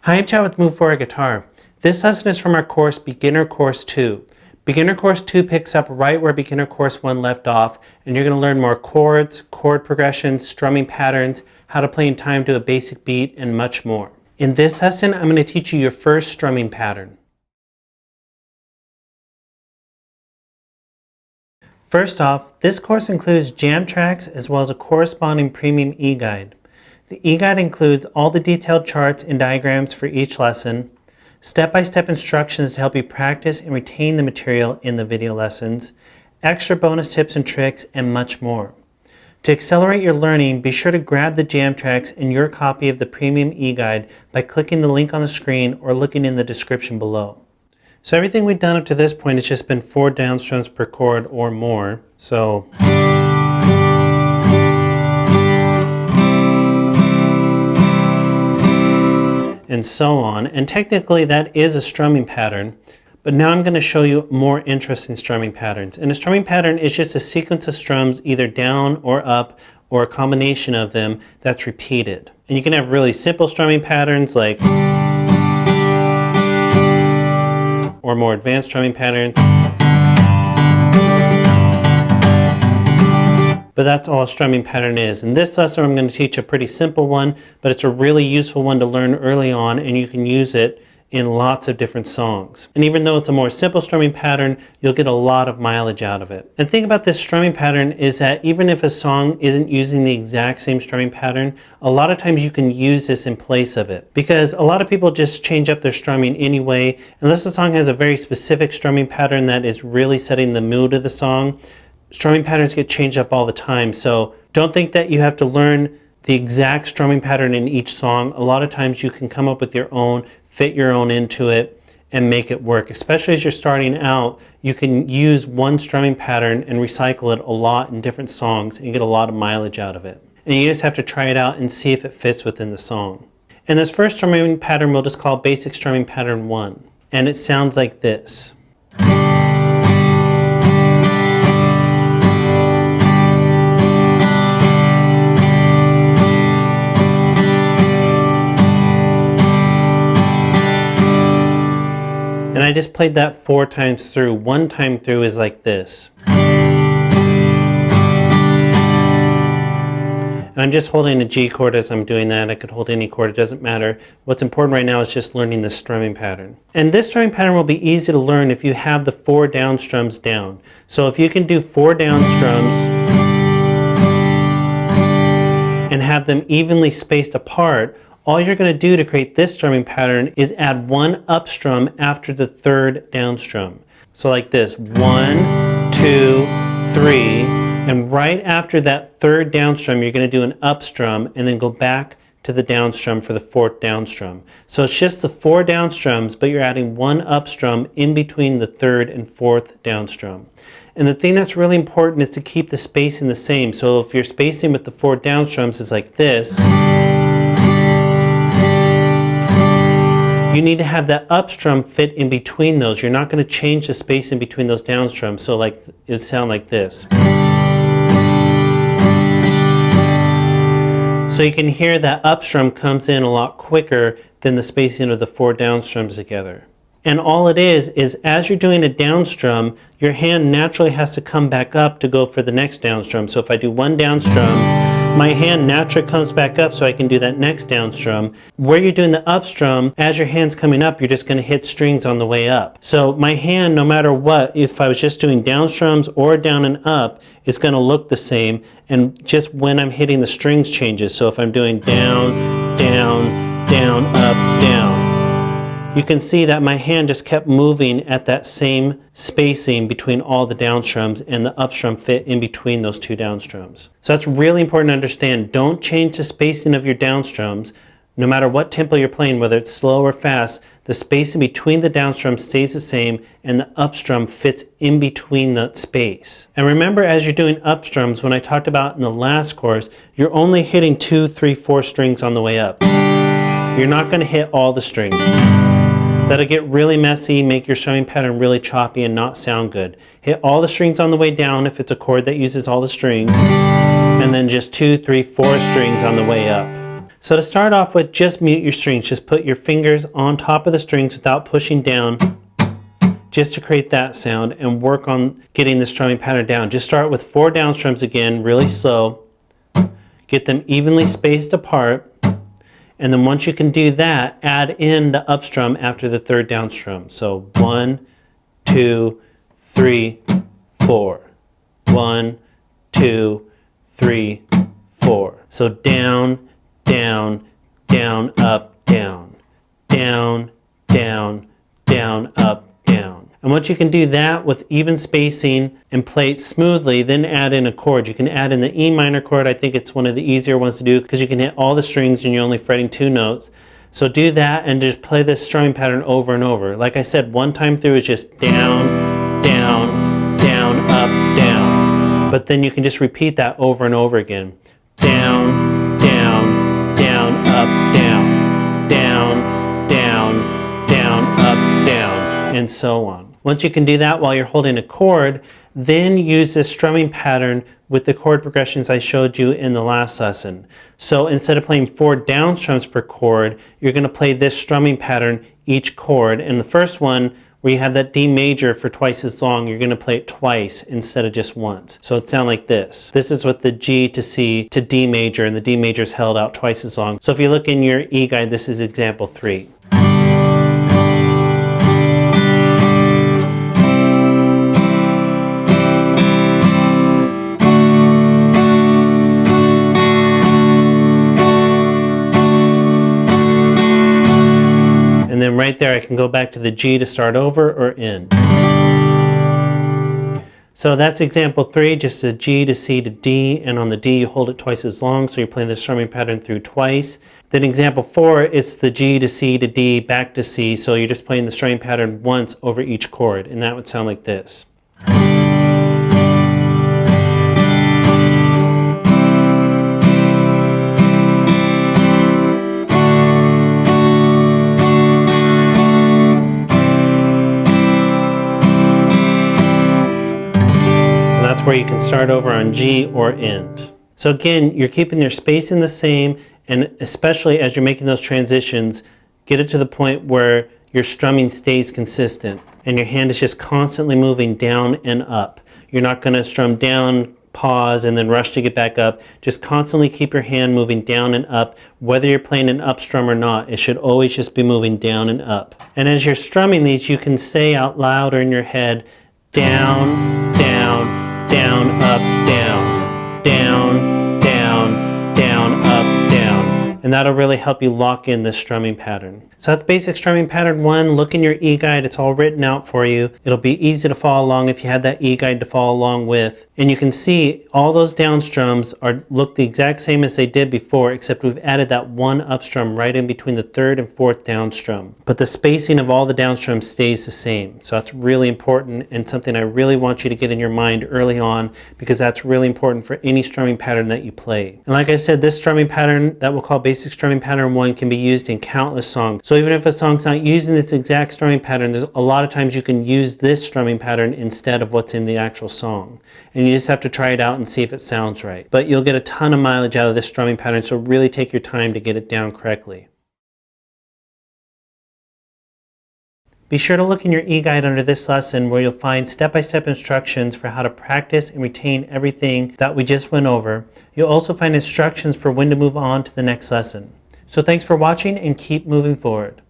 Hi, I'm Chad with Move Forward Guitar. This lesson is from our course Beginner Course 2. Beginner Course 2 picks up right where Beginner Course 1 left off, and you're going to learn more chords, chord progressions, strumming patterns, how to play in time to a basic beat, and much more. In this lesson, I'm going to teach you your first strumming pattern. First off, this course includes jam tracks as well as a corresponding premium e-guide. The e-guide includes all the detailed charts and diagrams for each lesson, step-by-step instructions to help you practice and retain the material in the video lessons, extra bonus tips and tricks, and much more. To accelerate your learning, be sure to grab the jam tracks and your copy of the premium e-guide by clicking the link on the screen or looking in the description below. So everything we've done up to this point has just been 4 down strums per chord or more. And so on, and technically that is a strumming pattern, but now I'm going to show you more interesting strumming patterns. And a strumming pattern is just a sequence of strums either down or up or a combination of them that's repeated. And you can have really simple strumming patterns like, or more advanced strumming patterns. But that's all a strumming pattern is. In this lesson, I'm going to teach a pretty simple one, but it's a really useful one to learn early on, and you can use it in lots of different songs. And even though it's a more simple strumming pattern, you'll get a lot of mileage out of it. And the thing about this strumming pattern is that even if a song isn't using the exact same strumming pattern, a lot of times you can use this in place of it. Because a lot of people just change up their strumming anyway, unless the song has a very specific strumming pattern that is really setting the mood of the song. Strumming patterns get changed up all the time, so don't think that you have to learn the exact strumming pattern in each song. A lot of times you can come up with your own, fit your own into it, and make it work. Especially as you're starting out, you can use one strumming pattern and recycle it a lot in different songs and get a lot of mileage out of it. And you just have to try it out and see if it fits within the song. And this first strumming pattern we'll just call Basic Strumming Pattern 1. And it sounds like this. And I just played that 4 times through. 1 time through is like this. And I'm just holding a G chord as I'm doing that. I could hold any chord, it doesn't matter. What's important right now is just learning the strumming pattern. And this strumming pattern will be easy to learn if you have the 4 down strums down. So if you can do 4 down strums and have them evenly spaced apart, all you're going to do to create this strumming pattern is add 1 up strum after the 3rd down strum. So like this, 1, 2, 3, and right after that 3rd down strum, you're going to do an up strum and then go back to the down strum for the 4th down strum. So it's just the 4 down strums, but you're adding 1 up strum in between the 3rd and 4th down strum. And the thing that's really important is to keep the spacing the same. So if your spacing with the 4 down strums is like this, you need to have that up strum fit in between those. You're not going to change the space in between those down strums. So like it would sound like this. So you can hear that up strum comes in a lot quicker than the spacing of the 4 down strums together. And all it is as you're doing a down strum, your hand naturally has to come back up to go for the next down strum. So if I do 1 down strum, my hand naturally comes back up so I can do that next down strum. Where you're doing the up strum, as your hand's coming up, you're just going to hit strings on the way up. So my hand, no matter what, if I was just doing down strums or down and up, it's going to look the same, and just when I'm hitting the strings changes. So if I'm doing down, down, down, up, down, you can see that my hand just kept moving at that same spacing between all the down strums, and the up strum fit in between those 2 down strums. So that's really important to understand. Don't change the spacing of your down strums. No matter what tempo you're playing, whether it's slow or fast, the spacing between the down strums stays the same, and the up strum fits in between the space. And remember, as you're doing up strums, when I talked about in the last course, you're only hitting 2, 3, 4 strings on the way up. You're not going to hit all the strings. That'll get really messy, make your strumming pattern really choppy and not sound good. Hit all the strings on the way down if it's a chord that uses all the strings, and then just 2, 3, 4 strings on the way up. So to start off with, just mute your strings. Just put your fingers on top of the strings without pushing down, just to create that sound, and work on getting the strumming pattern down. Just start with 4 down strums again, really slow. Get them evenly spaced apart. And then once you can do that, add in the up strum after the 3rd down strum. So 1, 2, 3, 4. 1, 2, 3, 4. So down, down, down, up, down. Down, down, down, up, down. And once you can do that with even spacing and play it smoothly, then add in a chord. You can add in the E minor chord. I think it's one of the easier ones to do because you can hit all the strings and you're only fretting 2 notes. So do that and just play this strumming pattern over and over. Like I said, one time through is just down, down, down, up, down. But then you can just repeat that over and over again. Down, down, down, up, down. Down, down, down, up, down, and so on. Once you can do that while you're holding a chord, then use this strumming pattern with the chord progressions I showed you in the last lesson. So instead of playing 4 down strums per chord, you're going to play this strumming pattern each chord. And the first one, where you have that D major for twice as long, you're going to play it twice instead of just once. So it sounds like this. This is with the G to C to D major, and the D major is held out twice as long. So if you look in your E guide, this is example 3. And then right there I can go back to the G to start over or end. So that's example 3, just a G to C to D, and on the D you hold it twice as long, so you're playing the strumming pattern through twice. Then example 4, it's the G to C to D back to C, so you're just playing the strumming pattern once over each chord, and that would sound like this. Where you can start over on G or end. So again, you're keeping your spacing the same, and especially as you're making those transitions, get it to the point where your strumming stays consistent and your hand is just constantly moving down and up. You're not going to strum down, pause, and then rush to get back up. Just constantly keep your hand moving down and up. Whether you're playing an up strum or not, it should always just be moving down and up. And as you're strumming these, you can say out loud or in your head, down, down, down, up, down, down, down, down, up, down. And that'll really help you lock in this strumming pattern. So that's basic strumming pattern 1. Look in your e-guide, it's all written out for you. It'll be easy to follow along if you had that e-guide to follow along with. And you can see all those down strums look the exact same as they did before, except we've added that 1 up strum right in between the 3rd and 4th down strum. But the spacing of all the down strums stays the same. So that's really important and something I really want you to get in your mind early on, because that's really important for any strumming pattern that you play. And like I said, this strumming pattern that we'll call basic strumming pattern 1 can be used in countless songs. So even if a song's not using this exact strumming pattern, there's a lot of times you can use this strumming pattern instead of what's in the actual song. And you just have to try it out and see if it sounds right. But you'll get a ton of mileage out of this strumming pattern, so really take your time to get it down correctly. Be sure to look in your e-guide under this lesson, where you'll find step-by-step instructions for how to practice and retain everything that we just went over. You'll also find instructions for when to move on to the next lesson. So thanks for watching, and keep moving forward.